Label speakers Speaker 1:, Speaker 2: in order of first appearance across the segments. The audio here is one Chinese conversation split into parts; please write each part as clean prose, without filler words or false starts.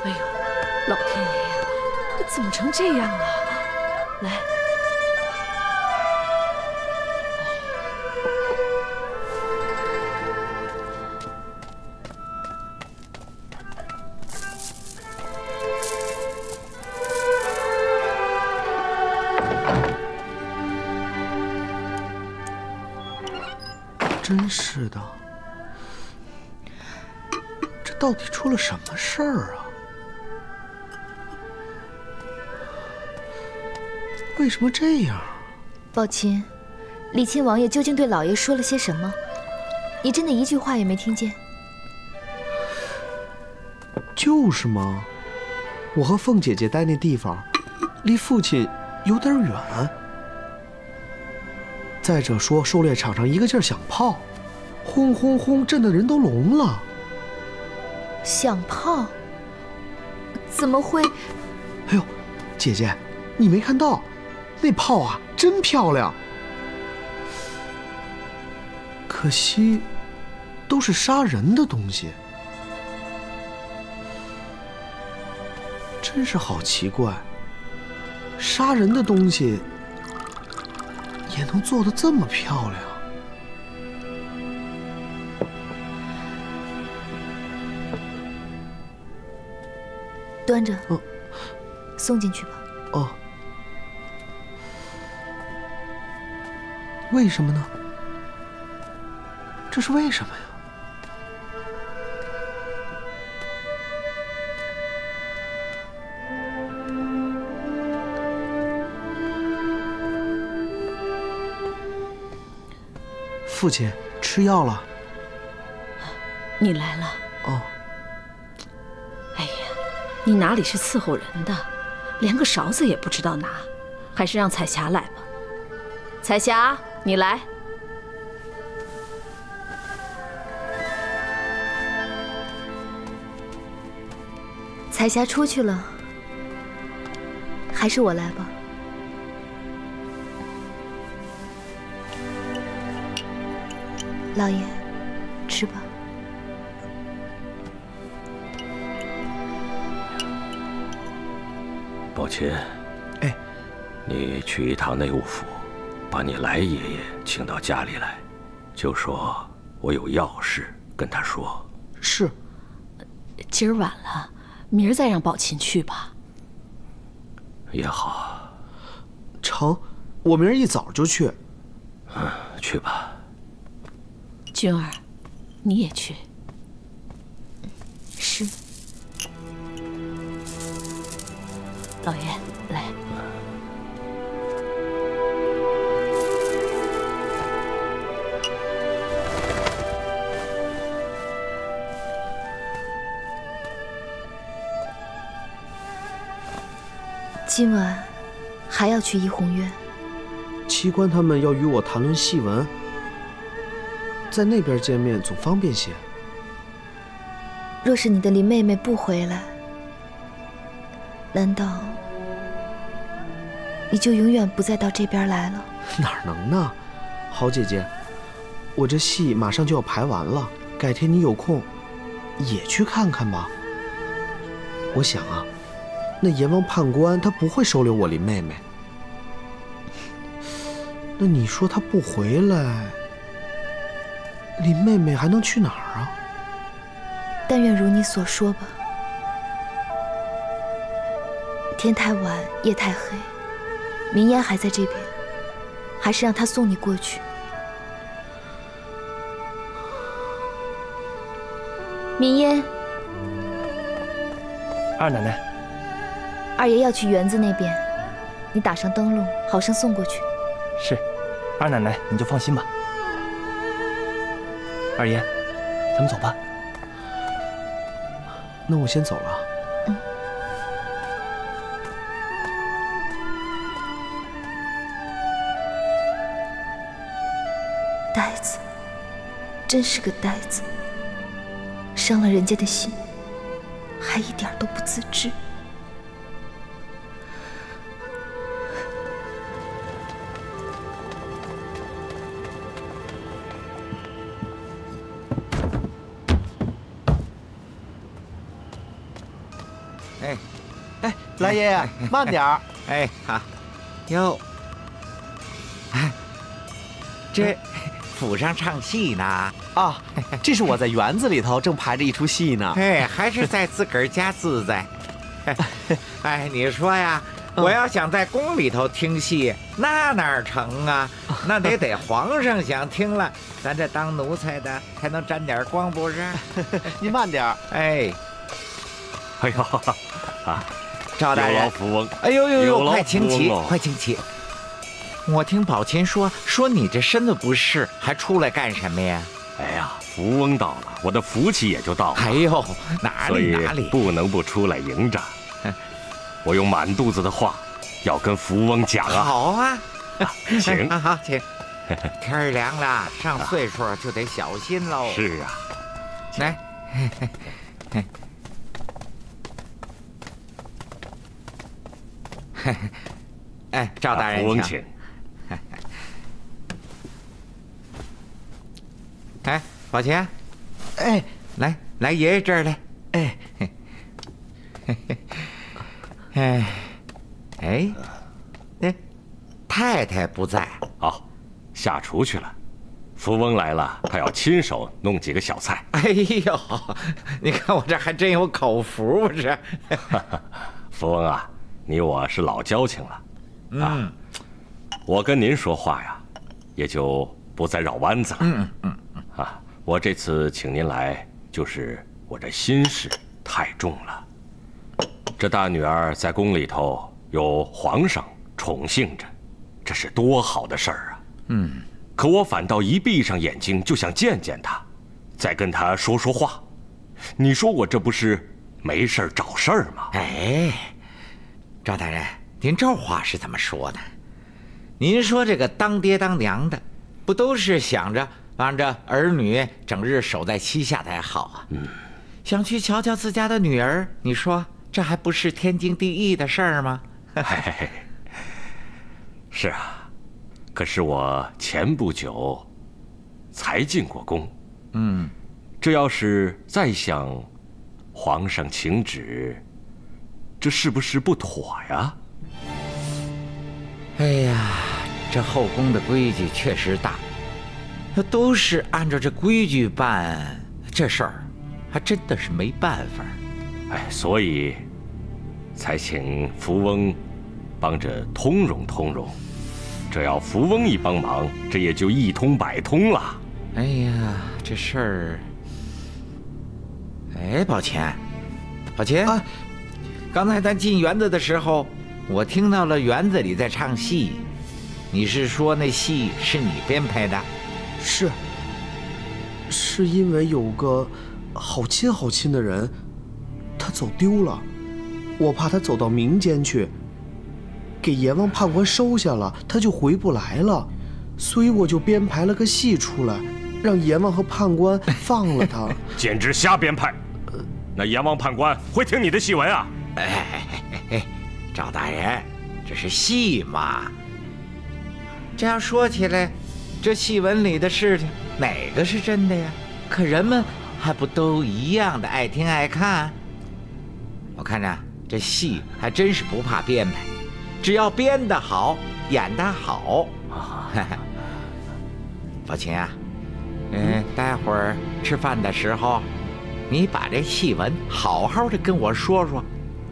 Speaker 1: 哎呦，老天爷呀，怎么成这样了？来。
Speaker 2: 真是的，这到底出了什么事儿啊？为什么这样？
Speaker 3: 宝琴，李亲王爷究竟对老爷说了些什么？你真的一句话也没听见？
Speaker 2: 就是嘛，我和凤姐姐待那地方，离父亲有点远。 再者说，狩猎场上一个劲儿响炮，轰轰轰，震得人都聋了。
Speaker 3: 响炮？怎么会？
Speaker 2: 哎呦，姐姐，你没看到，那炮啊，真漂亮。可惜，都是杀人的东西，真是好奇怪。杀人的东西。 也能做得这么漂亮，
Speaker 3: 端着，送进去吧。
Speaker 2: 哦，为什么呢？这是为什么呀？父亲吃药了。
Speaker 1: 你来了。
Speaker 2: 哦。
Speaker 1: 哎呀，你哪里是伺候人的，连个勺子也不知道拿，还是让彩霞来吧。彩霞，你来。
Speaker 3: 彩霞出去了，还是我来吧。 老爷，吃吧。
Speaker 4: 宝琴，
Speaker 2: 哎，
Speaker 4: 你去一趟内务府，把你来爷爷请到家里来，就说我有要事跟他说。
Speaker 2: 是。
Speaker 1: 今儿晚了，明儿再让宝琴去吧。
Speaker 4: 也好。
Speaker 2: 成，我明儿一早就去。
Speaker 4: 去吧。
Speaker 1: 君儿，你也去。
Speaker 3: 是。
Speaker 1: 老爷，来。
Speaker 3: 今晚还要去怡红院。
Speaker 2: 七官他们要与我谈论戏文。 在那边见面总方便些。
Speaker 3: 若是你的林妹妹不回来，难道你就永远不再到这边来了？
Speaker 2: 哪能呢，好姐姐，我这戏马上就要排完了，改天你有空也去看看吧。我想啊，那阎王判官他不会收留我林妹妹。那你说他不回来？ 林妹妹还能去哪儿啊？
Speaker 3: 但愿如你所说吧。天太晚，夜太黑，明烟还在这边，还是让他送你过去。明烟，
Speaker 5: 二奶奶，
Speaker 3: 二爷要去园子那边，你打上灯笼，好生送过去。
Speaker 5: 是，二奶奶你就放心吧。 二爷，咱们走吧。
Speaker 2: 那我先走了。
Speaker 3: 呆子，真是个呆子，伤了人家的心，还一点都不自知。
Speaker 2: 哎，来爷爷，慢点儿。
Speaker 6: 哎，好。哟，这府上唱戏呢？
Speaker 2: 啊，这是我在园子里头正排着一出戏呢。
Speaker 6: 哎，还是在自个儿家自在。哎，你说呀，我要想在宫里头听戏，那哪儿成啊？那得皇上想听了，咱这当奴才的才能沾点光，不是？
Speaker 2: 您慢点儿。
Speaker 6: 哎，
Speaker 4: 哎呦，啊，
Speaker 6: 赵大人，
Speaker 4: 有劳福翁。
Speaker 6: 哎呦呦呦，
Speaker 4: 有劳
Speaker 6: 快请起，
Speaker 4: 福翁哦
Speaker 6: 快请起。我听宝琴说你这身子不适，还出来干什么呀？
Speaker 4: 哎呀，福翁到了，我的福气也就到了。
Speaker 6: 哎呦，哪
Speaker 4: 所以
Speaker 6: 里哪里，
Speaker 4: 不能不出来迎着。我有满肚子的话要跟福翁讲啊。
Speaker 6: 好啊，
Speaker 4: 请
Speaker 6: 好，请。天儿凉了，上岁数就得小心喽。
Speaker 4: 是啊，
Speaker 6: 来，哎，赵大人
Speaker 4: 福翁
Speaker 6: 请。
Speaker 4: 请。
Speaker 6: 哎，宝琴，
Speaker 2: 哎，
Speaker 6: 来爷爷这儿来。
Speaker 2: 哎，
Speaker 6: 哎，那太太不在。
Speaker 4: 好，下厨去了。福翁来了，他要亲手弄几个小菜。
Speaker 6: 哎呦，你看我这还真有口福，不是？
Speaker 4: 福翁啊，你我是老交情了。啊，我跟您说话呀，也就不再绕弯子了。啊，我这次请您来，就是我这心事太重了。这大女儿在宫里头有皇上宠幸着，这是多好的事儿啊！可我反倒一闭上眼睛就想见见她，再跟她说说话。你说我这不是没事儿找事儿吗？
Speaker 6: 哎，赵大人，您这话是怎么说的？您说这个当爹当娘的，不都是想着让这儿女整日守在膝下才好啊？想去瞧瞧自家的女儿，你说这还不是天经地义的事儿吗？
Speaker 4: 是啊，可是我前不久才进过宫，这要是再向皇上请旨，这是不是不妥呀？
Speaker 6: 哎呀，这后宫的规矩确实大，都是按照这规矩办，这事儿还真的是没办法。
Speaker 4: 哎，所以才请福翁帮着通融通融。这要福翁一帮忙，这也就一通百通了。
Speaker 6: 哎呀，这事儿……哎，宝琴，
Speaker 2: 啊，
Speaker 6: 刚才咱进园子的时候，我听到了园子里在唱戏，你是说那戏是你编排的？
Speaker 2: 是因为有个好亲好亲的人，他走丢了，我怕他走到民间去，给阎王判官收下了，他就回不来了，所以我就编排了个戏出来，让阎王和判官放了他。
Speaker 4: 简直瞎编排！那阎王判官会听你的戏文啊？
Speaker 6: 哎，赵大人，这是戏嘛。这要说起来，这戏文里的事情哪个是真的呀？可人们还不都一样的爱听爱看？我看着这戏还真是不怕编排，只要编得好，演得好。宝琴啊，待会儿吃饭的时候，你把这戏文好好的跟我说说，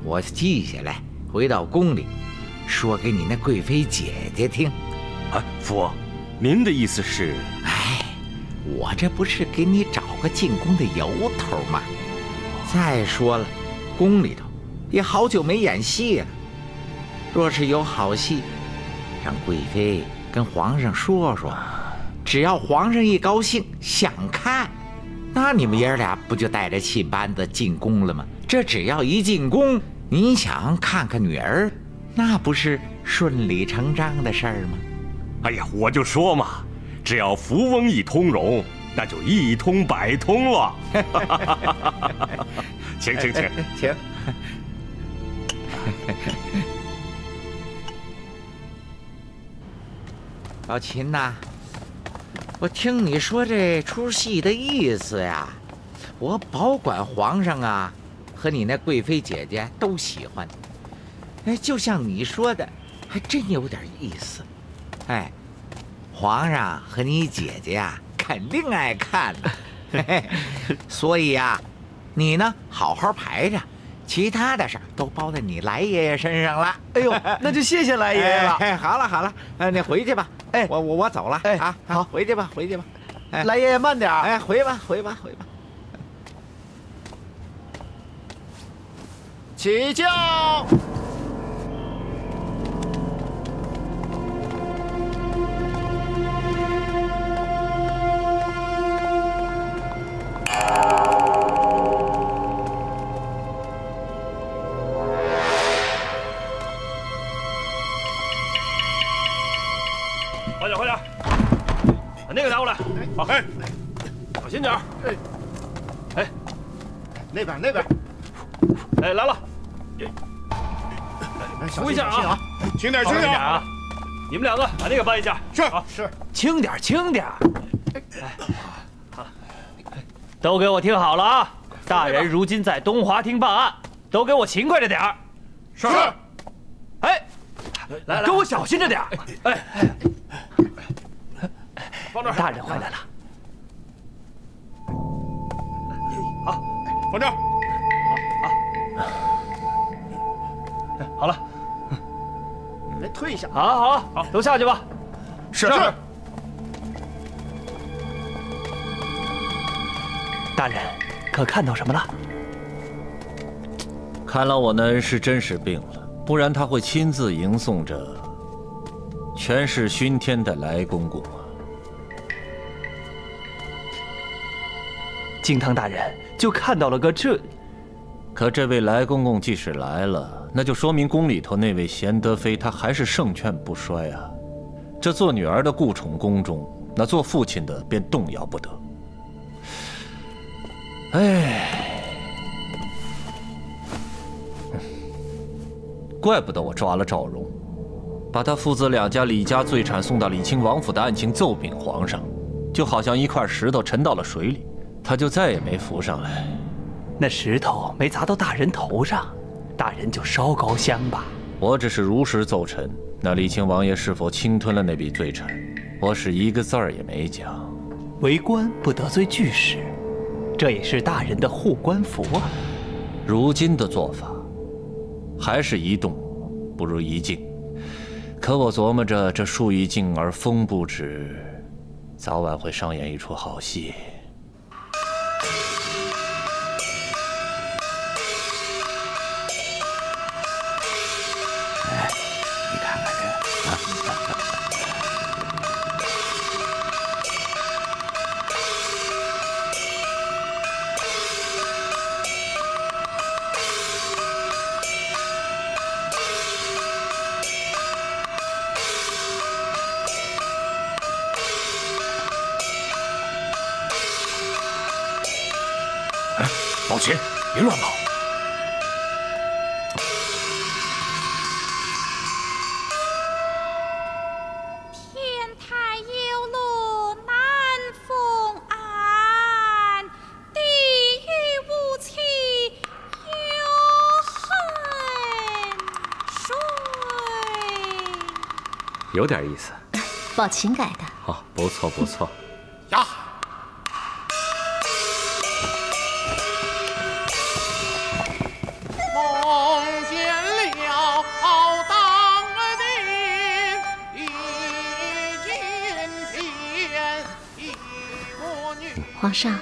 Speaker 6: 我记下来，回到宫里说给你那贵妃姐姐听。
Speaker 4: 啊，福翁，您的意思是？
Speaker 6: 哎，我这不是给你找个进宫的由头吗？再说了，宫里头也好久没演戏了，若是有好戏，让贵妃跟皇上说说，只要皇上一高兴想看，那你们爷俩不就带着戏班子进宫了吗？这只要一进宫，你想看看女儿，那不是顺理成章的事儿吗？
Speaker 4: 哎呀，我就说嘛，只要福翁一通融，那就一通百通了。请。老秦呐，我听你说这出戏的意思呀，我保管皇上啊
Speaker 6: 和你那贵妃姐姐都喜欢。哎，就像你说的，还真有点意思。哎，皇上和你姐姐呀，肯定爱看呢。嘿嘿，所以呀，你呢好好排着，其他的事儿都包在你来爷爷身上了。
Speaker 2: 哎呦，那就谢谢来爷爷了。
Speaker 6: 哎，好了好了，你回去吧。
Speaker 2: 哎，
Speaker 6: 我走了。
Speaker 2: 哎，
Speaker 6: 啊，
Speaker 2: 好，
Speaker 6: 回去吧回去吧。哎，
Speaker 2: 来爷爷慢点。
Speaker 6: 哎，回吧回吧回吧。
Speaker 7: 起轿。
Speaker 5: 快点快点，把那个拿过来。好，哎，小心点儿。哎，
Speaker 7: 那边。
Speaker 5: 哎，来了。扶一下啊，
Speaker 7: 轻点
Speaker 5: 啊！你们两个把那个搬一下。
Speaker 7: 是。
Speaker 5: 轻点。都给我听好了啊！大人如今在东华厅办案，都给我勤快着点儿。
Speaker 7: 是。
Speaker 5: 哎，来，给我小心着点儿。哎，放这儿。大人回来了。好，
Speaker 7: 放这儿。
Speaker 5: 好了，
Speaker 7: 来退一下。
Speaker 5: 好，都下去吧。
Speaker 7: 是。
Speaker 5: 大人，可看到什么了？
Speaker 4: 看来我那恩师真是病了，不然他会亲自迎送着权势熏天的来公公啊。
Speaker 5: 金汤大人就看到了个这。
Speaker 4: 可这位来公公即使来了，那就说明宫里头那位贤德妃她还是胜券不衰啊。这做女儿的顾宠宫中，那做父亲的便动摇不得。哎，怪不得我抓了赵荣，把他父子两家李家罪产送到李清王府的案情奏禀皇上，就好像一块石头沉到了水里，他就再也没浮上来。
Speaker 5: 那石头没砸到大人头上，大人就烧高香吧。
Speaker 4: 我只是如实奏陈，那李清王爷是否侵吞了那笔罪产，我是一个字儿也没讲。
Speaker 5: 为官不得罪巨士，这也是大人的护官符啊。
Speaker 4: 如今的做法，还是一动不如一静。可我琢磨着，这树欲静而风不止，早晚会上演一出好戏。
Speaker 5: 宝琴，别乱跑！
Speaker 8: 天台有路难逢岸，地狱无期有痕水。
Speaker 4: 有点意思。
Speaker 3: 宝琴改的。
Speaker 4: 好，不错不错。
Speaker 7: 呀！梦见了当兵，一见天，一国女。
Speaker 3: 皇上，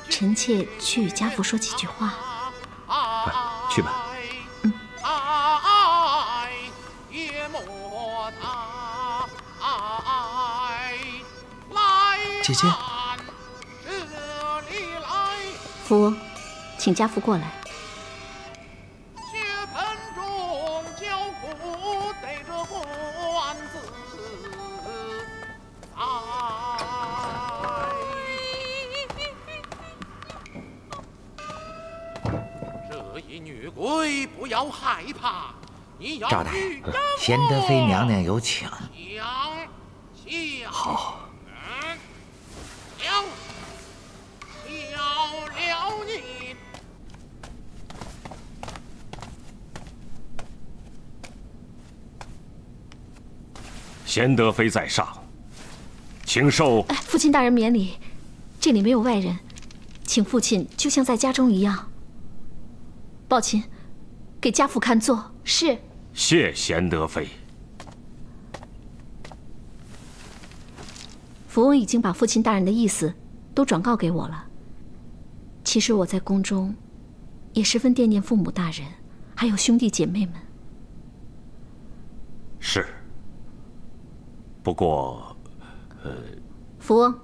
Speaker 3: 臣妾去与家父说几句话。
Speaker 4: 去吧。
Speaker 2: 姐姐，
Speaker 3: 夫，请家父过来。
Speaker 7: 血盆中焦苦对着官子这一女鬼不要害怕，你要
Speaker 6: 赵大人，贤德妃娘娘有请。
Speaker 5: 好。
Speaker 7: 小了你。
Speaker 4: 贤德妃在上，请受。
Speaker 1: 父亲大人免礼，这里没有外人，请父亲就像在家中一样。抱琴，给家父看座。是。
Speaker 4: 谢贤德妃。
Speaker 1: 福翁已经把父亲大人的意思都转告给我了。其实我在宫中也十分惦念父母大人，还有兄弟姐妹们。
Speaker 4: 是。不过，
Speaker 1: 福翁，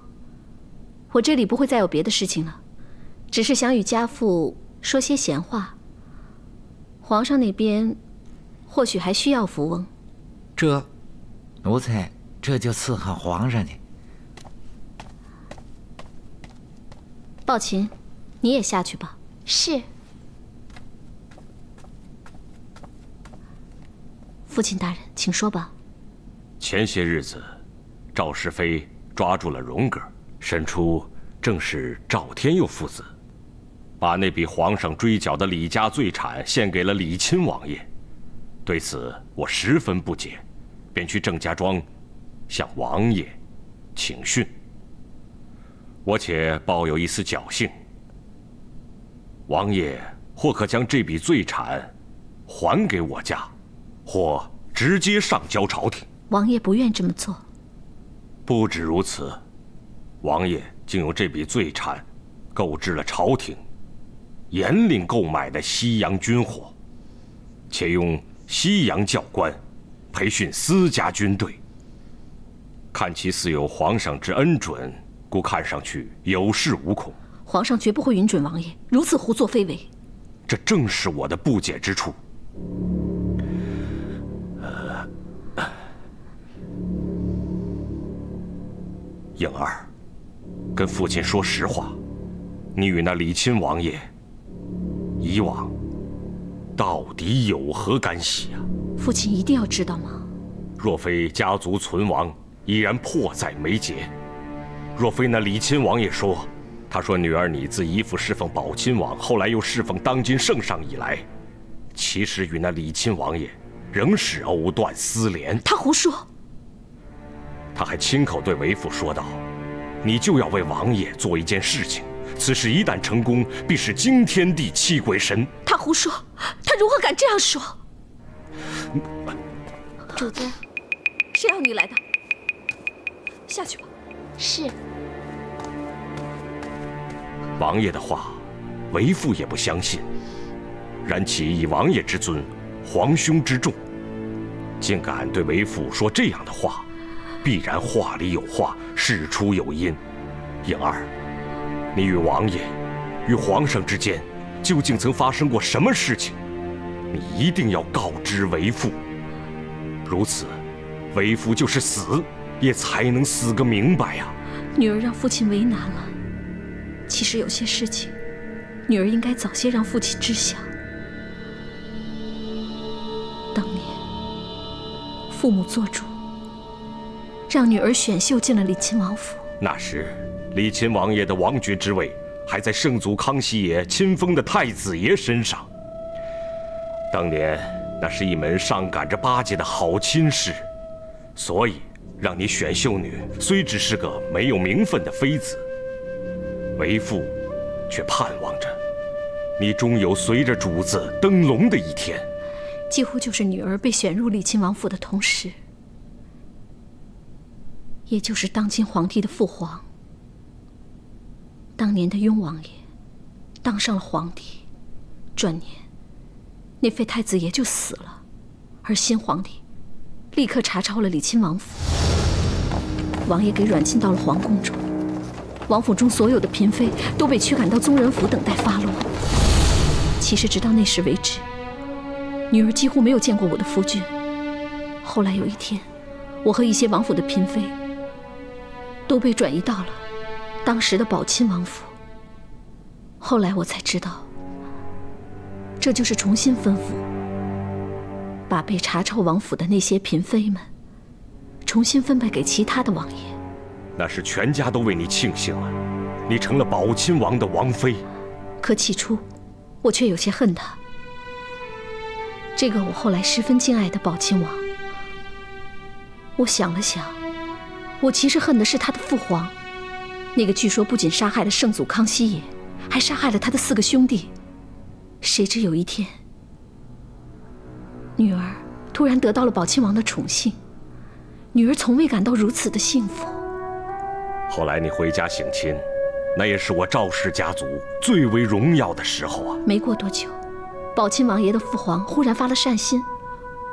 Speaker 1: 我这里不会再有别的事情了，只是想与家父说些闲话。皇上那边或许还需要福翁。
Speaker 6: 奴才这就伺候皇上去。
Speaker 1: 抱琴，你也下去吧。
Speaker 3: 是。
Speaker 1: 父亲大人，请说吧。
Speaker 4: 前些日子，赵氏妃抓住了荣格，审出正是赵天佑父子，把那笔皇上追缴的李家罪产献给了李亲王爷。对此我十分不解，便去郑家庄向王爷请训。我且抱有一丝侥幸，王爷或可将这笔罪产还给我家，或直接上交朝廷。
Speaker 1: 王爷不愿这么做。
Speaker 4: 不止如此，王爷竟用这笔罪产购置了朝廷严令购买的西洋军火，且用西洋教官培训私家军队，看其似有皇上之恩准，故看上去有恃无恐。
Speaker 1: 皇上绝不会允准王爷如此胡作非为。
Speaker 4: 这正是我的不解之处。颖儿，跟父亲说实话，你与那李亲王爷以往到底有何干系啊？
Speaker 1: 父亲一定要知道吗？
Speaker 4: 若非家族存亡，已然迫在眉睫；若非那李亲王爷说，他说女儿你自姨父侍奉宝亲王，后来又侍奉当今圣上以来，其实与那李亲王爷仍是藕断丝连。
Speaker 1: 他胡说。
Speaker 4: 他还亲口对为父说道：“你就要为王爷做一件事情，此事一旦成功，必是惊天地泣鬼神。”
Speaker 1: 他胡说，他如何敢这样说？
Speaker 3: 主子，
Speaker 1: 谁让你来的？下去吧。
Speaker 3: 是。
Speaker 4: 王爷的话，为父也不相信。然其以王爷之尊，皇兄之重，竟敢对为父说这样的话，必然话里有话，事出有因。颖儿，你与王爷、与皇上之间，究竟曾发生过什么事情？你一定要告知为父。如此，为父就是死，也才能死个明白呀。
Speaker 1: 女儿让父亲为难了。其实有些事情，女儿应该早些让父亲知晓。当年，父母做主，让女儿选秀进了李亲王府。
Speaker 4: 那时，李亲王爷的王爵之位还在圣祖康熙爷亲封的太子爷身上。当年那是一门上赶着巴结的好亲事，所以让你选秀女，虽只是个没有名分的妃子，为父却盼望着你终有随着主子登龙的一天。
Speaker 1: 几乎就是女儿被选入李亲王府的同时，也就是当今皇帝的父皇。当年的雍王爷当上了皇帝，转年那废太子爷就死了，而新皇帝立刻查抄了李亲王府，王爷给软禁到了皇宫中。王府中所有的嫔妃都被驱赶到宗人府等待发落。其实直到那时为止，女儿几乎没有见过我的夫君。后来有一天，我和一些王府的嫔妃都被转移到了当时的宝亲王府。后来我才知道，这就是重新吩咐，把被查抄王府的那些嫔妃们重新分配给其他的王爷。
Speaker 4: 那是全家都为你庆幸了，你成了宝亲王的王妃。
Speaker 1: 可起初，我却有些恨他。这个我后来十分敬爱的宝亲王，我想了想，我其实恨的是他的父皇，那个据说不仅杀害了圣祖康熙爷，还杀害了他的4个兄弟。谁知有一天，女儿突然得到了宝亲王的宠幸，女儿从未感到如此的幸福。
Speaker 4: 后来你回家省亲，那也是我赵氏家族最为荣耀的时候啊。
Speaker 1: 没过多久，宝亲王爷的父皇忽然发了善心，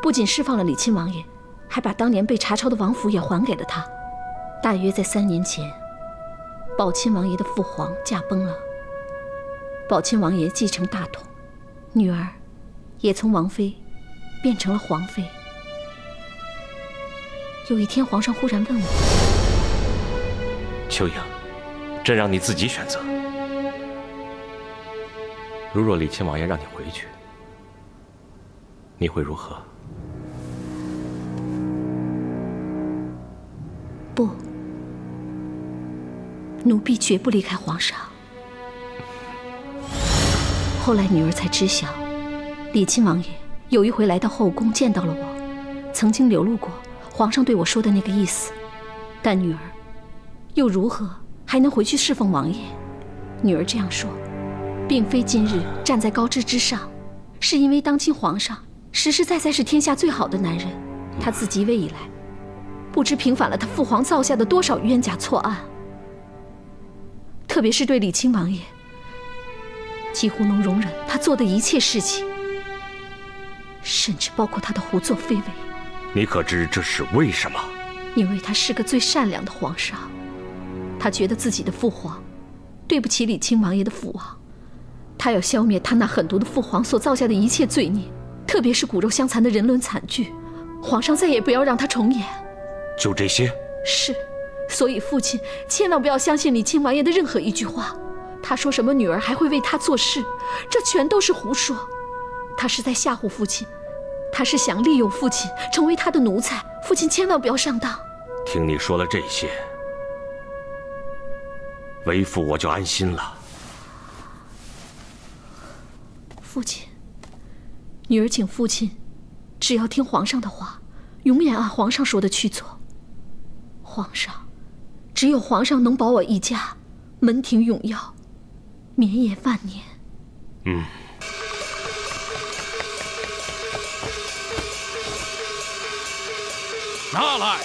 Speaker 1: 不仅释放了李亲王爷，还把当年被查抄的王府也还给了他。大约在3年前，宝亲王爷的父皇驾崩了，宝亲王爷继承大统，女儿也从王妃变成了皇妃。有一天，皇上忽然问我：“
Speaker 4: 秋莹，朕让你自己选择。如若李亲王爷让你回去，你会如何？”
Speaker 1: 不，奴婢绝不离开皇上。后来女儿才知晓，李亲王爷有一回来到后宫见到了我，曾经流露过皇上对我说的那个意思。但女儿又如何还能回去侍奉王爷？女儿这样说，并非今日站在高枝之上，是因为当今皇上实实在在是天下最好的男人。他自即位以来，不知平反了他父皇造下的多少冤假错案，特别是对李亲王爷，几乎能容忍他做的一切事情，甚至包括他的胡作非为。
Speaker 4: 你可知这是为什么？
Speaker 1: 因为他是个最善良的皇上，他觉得自己的父皇对不起李亲王爷的父王，他要消灭他那狠毒的父皇所造下的一切罪孽，特别是骨肉相残的人伦惨剧，皇上再也不要让他重演。
Speaker 4: 就这些？
Speaker 1: 是，所以父亲千万不要相信李亲王爷的任何一句话。他说什么女儿还会为他做事，这全都是胡说。他是在吓唬父亲，他是想利用父亲成为他的奴才，父亲千万不要上当。
Speaker 4: 听你说了这些，为父我就安心了。
Speaker 1: 父亲，女儿请父亲只要听皇上的话，永远按皇上说的去做。皇上，只有皇上能保我一家门庭永耀，绵延万年。
Speaker 7: 拿来！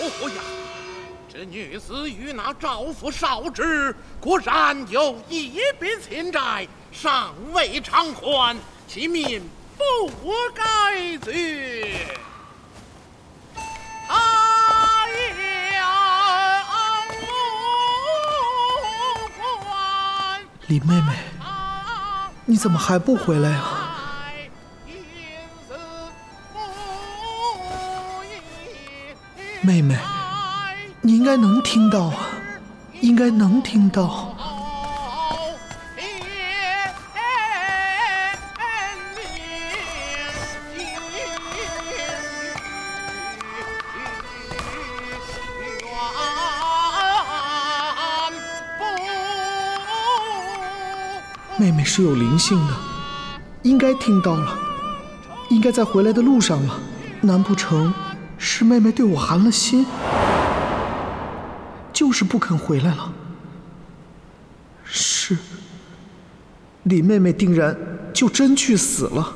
Speaker 7: 哦呀，这女子与那赵府少之果然有一笔欠债，尚未偿还，其命不该绝。
Speaker 2: 李妹妹，你怎么还不回来啊？妹妹，你应该能听到啊，应该能听到。妹妹是有灵性的，应该听到了，应该在回来的路上了。难不成是妹妹对我寒了心，就是不肯回来了？是，李妹妹定然就真去死了。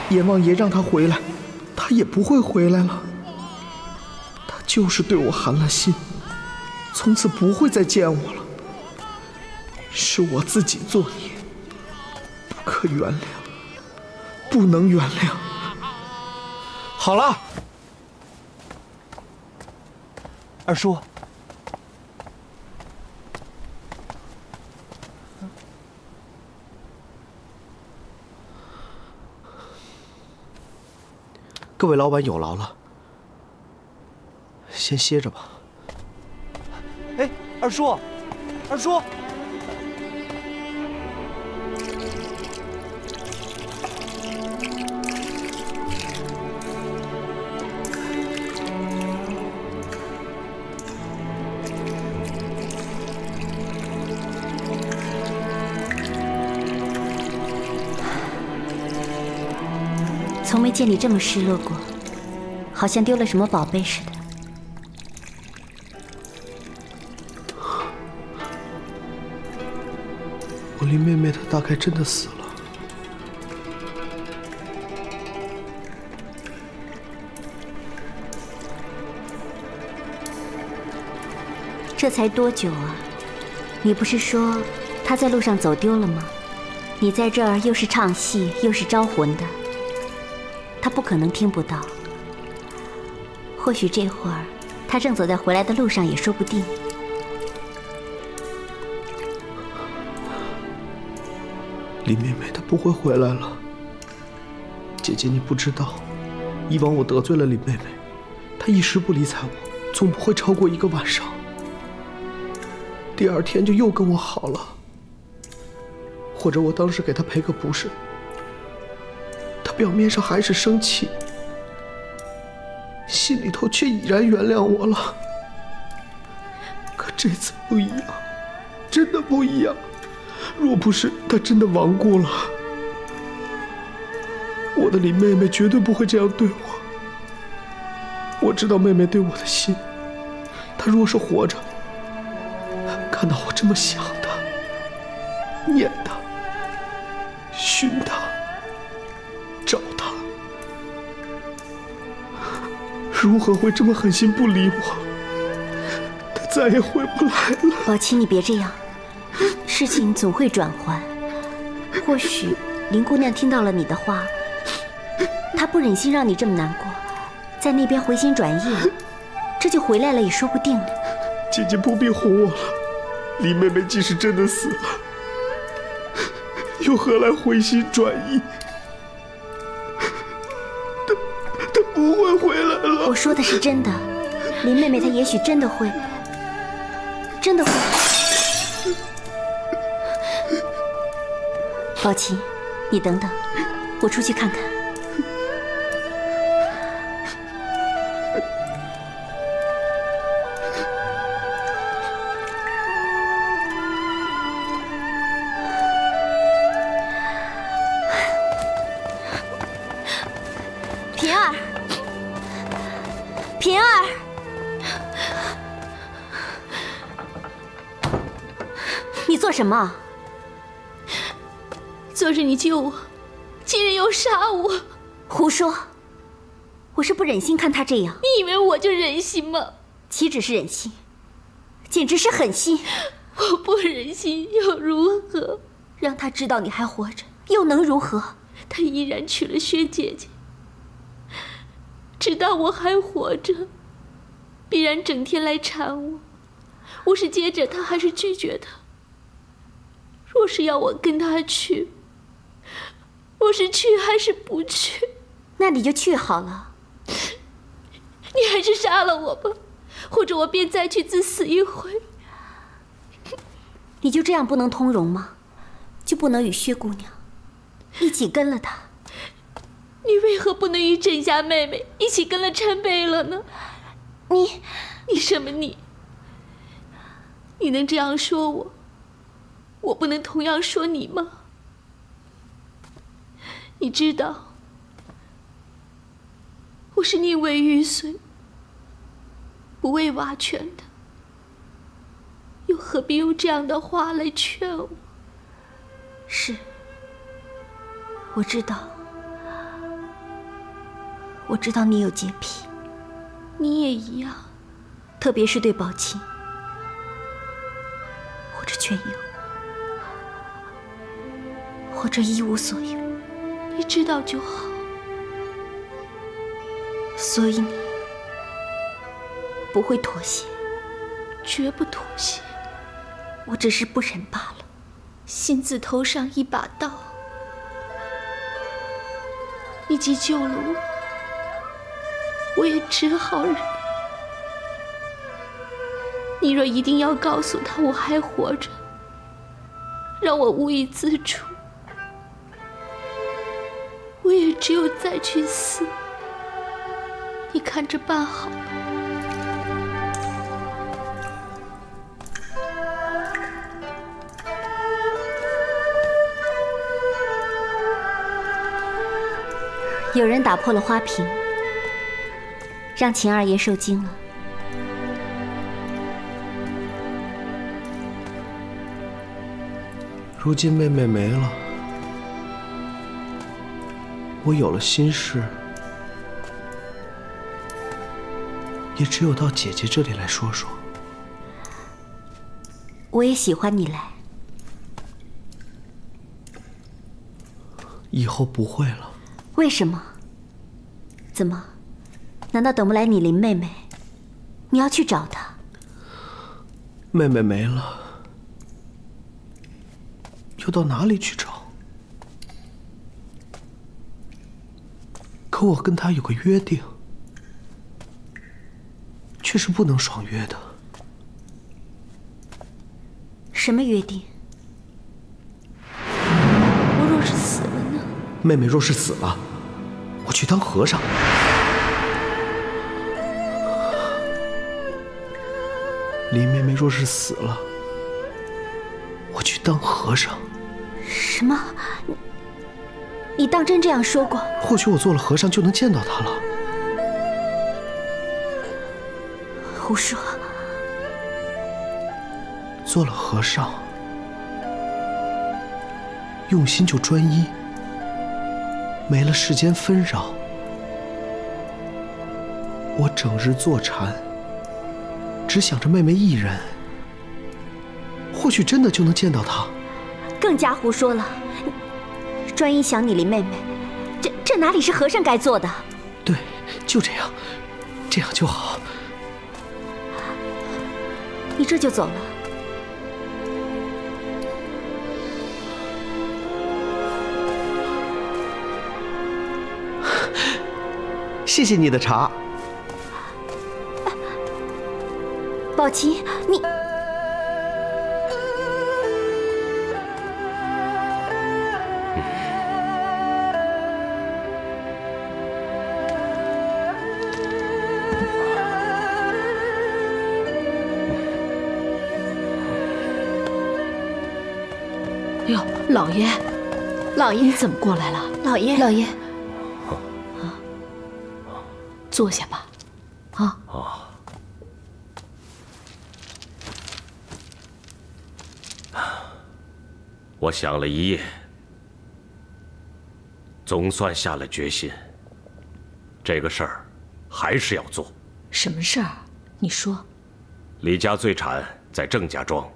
Speaker 2: 阎王爷让她回来，她也不会回来了。她就是对我寒了心，从此不会再见我了。是我自己作孽，不可原谅，不能原谅。好了，
Speaker 5: 二叔，
Speaker 2: 各位老板有劳了，先歇着吧。
Speaker 5: 哎，二叔，二叔。
Speaker 9: 从没见你这么失落过，好像丢了什么宝贝似的。
Speaker 2: 我林妹妹她大概真的死了。
Speaker 9: 这才多久啊？你不是说她在路上走丢了吗？你在这儿又是唱戏又是招魂的，她不可能听不到。或许这会儿她正走在回来的路上也说不定。
Speaker 2: 林妹妹她不会回来了。姐姐你不知道，以往我得罪了林妹妹，她一时不理睬我，总不会超过1个晚上。第2天就又跟我好了，或者我当时给她赔个不是，她表面上还是生气，心里头却已然原谅我了。可这次不一样，真的不一样。若不是她真的亡故了，我的林妹妹绝对不会这样对我。我知道妹妹对我的心，她若是活着，看到我这么想她、念她、寻她、找她，如何会这么狠心不理我？她再也回不来了。
Speaker 9: 宝琪，你别这样，事情总会转圜。或许林姑娘听到了你的话，她不忍心让你这么难过，在那边回心转意了，这就回来了也说不定。
Speaker 2: 姐姐不必哄我了，林妹妹即使真的死了，又何来回心转意？她不会回来了。
Speaker 9: 我说的是真的，林妹妹她也许真的会。宝琪，你等等，我出去看看。平儿，平儿，你做什么？
Speaker 1: 昨日你救我，今日又杀我。
Speaker 9: 胡说！我是不忍心看他这样。
Speaker 1: 你以为我就忍心吗？
Speaker 9: 岂止是忍心，简直是狠心。
Speaker 1: 我不忍心又如何？
Speaker 9: 让他知道你还活着，又能如何？
Speaker 1: 他依然娶了薛姐姐，知道我还活着，必然整天来缠我。我是接着他，还是拒绝他？若是要我跟他去，我是去还是不去？
Speaker 9: 那你就去好了。
Speaker 1: 你还是杀了我吧，或者我便再去自死一回。
Speaker 9: 你就这样不能通融吗？就不能与薛姑娘一起跟了她？
Speaker 1: 你为何不能与甄家妹妹一起跟了陈贝勒呢？你什么你？你能这样说我，我不能同样说你吗？你知道，我是宁为玉髓，不为瓦全的，又何必用这样的话来劝我？
Speaker 9: 是，我知道，我知道你有洁癖，
Speaker 1: 你也一样，
Speaker 9: 特别是对宝琴或者全有，或者一无所有。
Speaker 1: 你知道就好。
Speaker 9: 所以你不会妥协？
Speaker 1: 绝不妥协。
Speaker 9: 我只是不忍罢了。
Speaker 1: 心字头上一把刀，你既救了我，我也只好忍。你若一定要告诉他我还活着，让我无以自处，我也只有再去死。你看着办好了。
Speaker 9: 有人打破了花瓶，让秦二爷受惊了。
Speaker 2: 如今妹妹没了，我有了心事，也只有到姐姐这里来说说。
Speaker 9: 我也喜欢你来。
Speaker 2: 以后不会了。
Speaker 9: 为什么？怎么？难道等不来你林妹妹？你要去找她？
Speaker 2: 妹妹没了，又到哪里去找？可我跟她有个约定，却是不能爽约的。
Speaker 9: 什么约定？我若是死了呢？
Speaker 2: 妹妹若是死了，我去当和尚。林妹妹若是死了，我去当和尚。
Speaker 9: 什么？你当真这样说过？
Speaker 2: 或许我做了和尚就能见到她了。
Speaker 9: 胡说！
Speaker 2: 做了和尚，用心就专一，没了世间纷扰。我整日坐禅，只想着妹妹一人，或许真的就能见到她。
Speaker 9: 更加胡说了！专一想你林妹妹，这哪里是和尚该做的？
Speaker 2: 对，就这样，这样就好。
Speaker 9: 你这就走了？
Speaker 2: 谢谢你的茶。
Speaker 9: 宝琴，你……
Speaker 1: 哎呦，老爷，老爷，你怎么过来了？
Speaker 3: 老爷，
Speaker 1: 坐下吧。啊。
Speaker 4: 我想了一夜，总算下了决心。这个事儿还是要做。
Speaker 1: 什么事儿？你说。
Speaker 4: 李家罪产在郑家庄，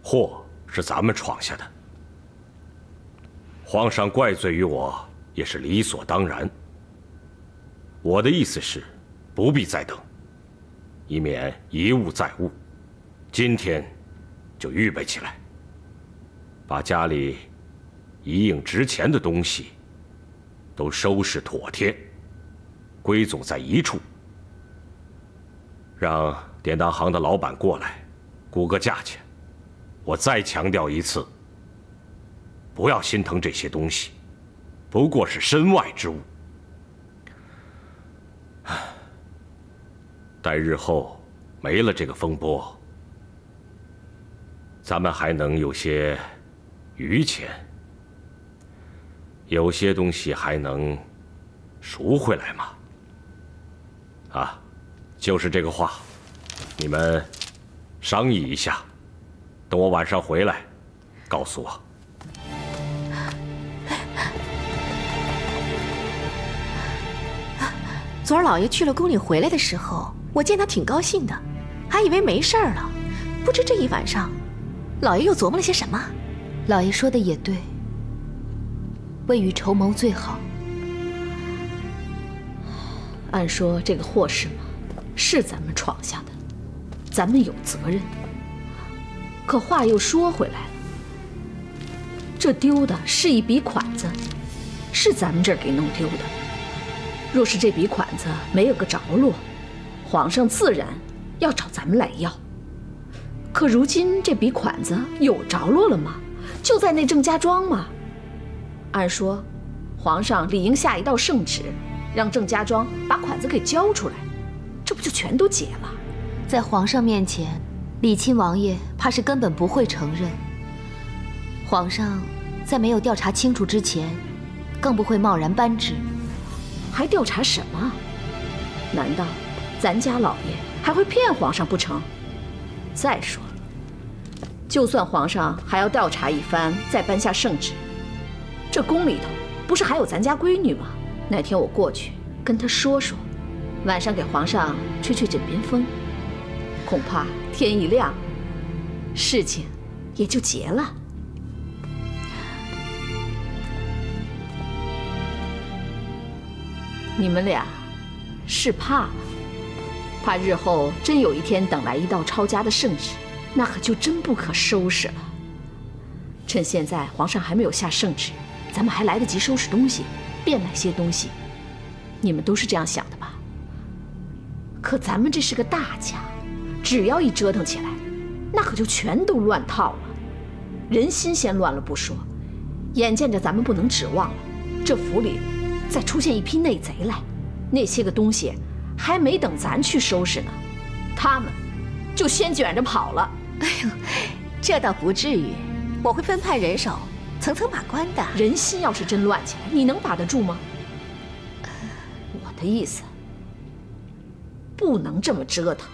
Speaker 4: 祸是咱们闯下的。皇上怪罪于我也是理所当然。我的意思是，不必再等，以免贻误载物。今天就预备起来，把家里一应值钱的东西都收拾妥帖，归总在一处，让典当行的老板过来估个价钱。我再强调一次，不要心疼这些东西，不过是身外之物。待日后没了这个风波，咱们还能有些余钱，有些东西还能赎回来嘛。啊，就是这个话，你们商议一下，等我晚上回来，告诉我。
Speaker 3: 昨儿老爷去了宫里回来的时候，我见他挺高兴的，还以为没事儿了。不知这一晚上，老爷又琢磨了些什么？
Speaker 10: 老爷说的也对，未雨绸缪最好。
Speaker 1: 按说这个祸事嘛，是咱们闯下的，咱们有责任。可话又说回来了，这丢的是一笔款子，是咱们这儿给弄丢的。若是这笔款子没有个着落，皇上自然要找咱们来要。可如今这笔款子有着落了吗？就在那郑家庄嘛。按说，皇上理应下一道圣旨，让郑家庄把款子给交出来，这不就全都解了？
Speaker 10: 在皇上面前，李亲王爷怕是根本不会承认。皇上在没有调查清楚之前，更不会贸然颁之。
Speaker 1: 还调查什么？难道咱家老爷还会骗皇上不成？再说了，就算皇上还要调查一番，再颁下圣旨，这宫里头不是还有咱家闺女吗？哪天我过去跟她说说，晚上给皇上吹吹枕边风，恐怕天一亮，事情也就结了。你们俩是怕日后真有一天等来一道抄家的圣旨，那可就真不可收拾了。趁现在皇上还没有下圣旨，咱们还来得及收拾东西，变买些东西。你们都是这样想的吧？可咱们这是个大家，只要一折腾起来，那可就全都乱套了。人心先乱了不说，眼见着咱们不能指望了，这府里再出现一批内贼来，那些个东西还没等咱去收拾呢，他们就先卷着跑了。
Speaker 3: 哎呦，这倒不至于，我会分派人手，层层把关的。
Speaker 1: 人心要是真乱起来，你能把得住吗？我的意思，不能这么折腾，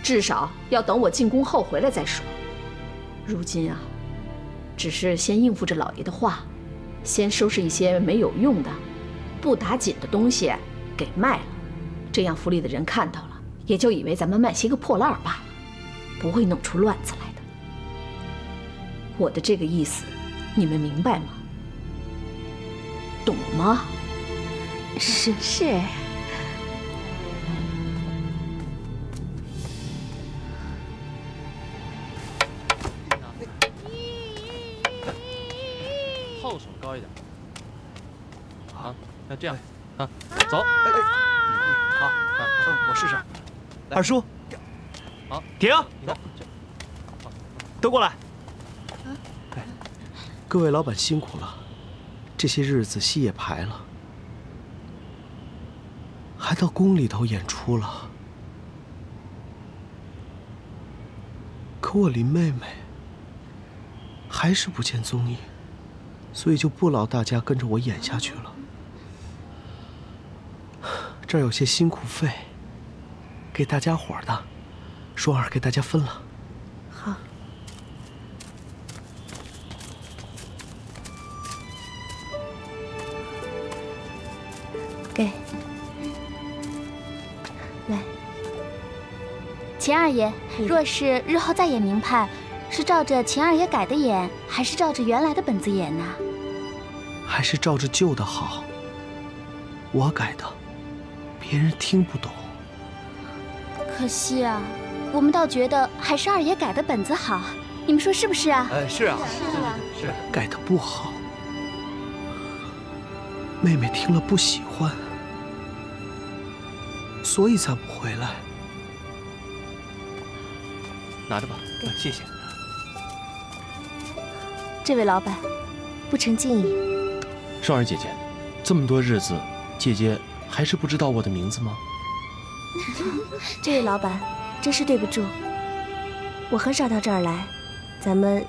Speaker 1: 至少要等我进宫后回来再说。如今啊，只是先应付着老爷的话，先收拾一些没有用的、不打紧的东西给卖了，这样府里的人看到了，也就以为咱们卖些个破烂罢了，不会弄出乱子来的。我的这个意思，你们明白吗？懂吗？
Speaker 3: 是。
Speaker 5: 后手高一点。好，那这样啊，走。好，我试试。
Speaker 2: 二叔，
Speaker 5: 好，停。都过来。
Speaker 2: 各位老板辛苦了，这些日子戏也排了，还到宫里头演出了。可我林妹妹还是不见踪影，所以就不劳大家跟着我演下去了。这儿有些辛苦费，给大家伙儿的，双儿给大家分了。
Speaker 3: 好。给。来。
Speaker 8: 秦二爷，若是日后再演名派，是照着秦二爷改的演，还是照着原来的本子演呢？
Speaker 2: 还是照着旧的好。我改的，别人听不懂。
Speaker 8: 可惜啊，我们倒觉得还是二爷改的本子好，你们说是不是啊？
Speaker 5: 是啊，
Speaker 8: 是。
Speaker 2: 改的不好，妹妹听了不喜欢，所以才不回来。
Speaker 5: 拿着吧，谢谢。
Speaker 3: 这位老板，不成敬意。
Speaker 11: 双儿姐姐，这么多日子，姐姐还是不知道我的名字吗？
Speaker 3: 这位老板，真是对不住，我很少到这儿来，咱们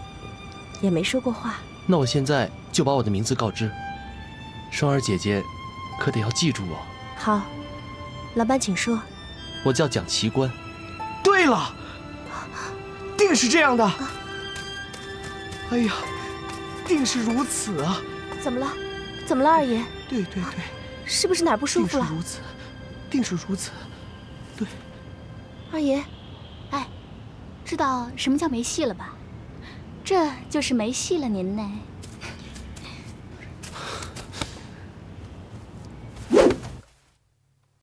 Speaker 3: 也没说过话。
Speaker 11: 那我现在就把我的名字告知，双儿姐姐，可得要记住我。
Speaker 3: 好，老板请说。
Speaker 11: 我叫蒋奇观。
Speaker 2: 对了，定是这样的。哎呀，定是如此啊！
Speaker 3: 怎么了？怎么了，二爷？
Speaker 2: 对，
Speaker 3: 是不是哪儿不舒服了？
Speaker 2: 定是如此。对，
Speaker 3: 二爷，
Speaker 8: 哎，知道什么叫没戏了吧？这就是没戏了您呢。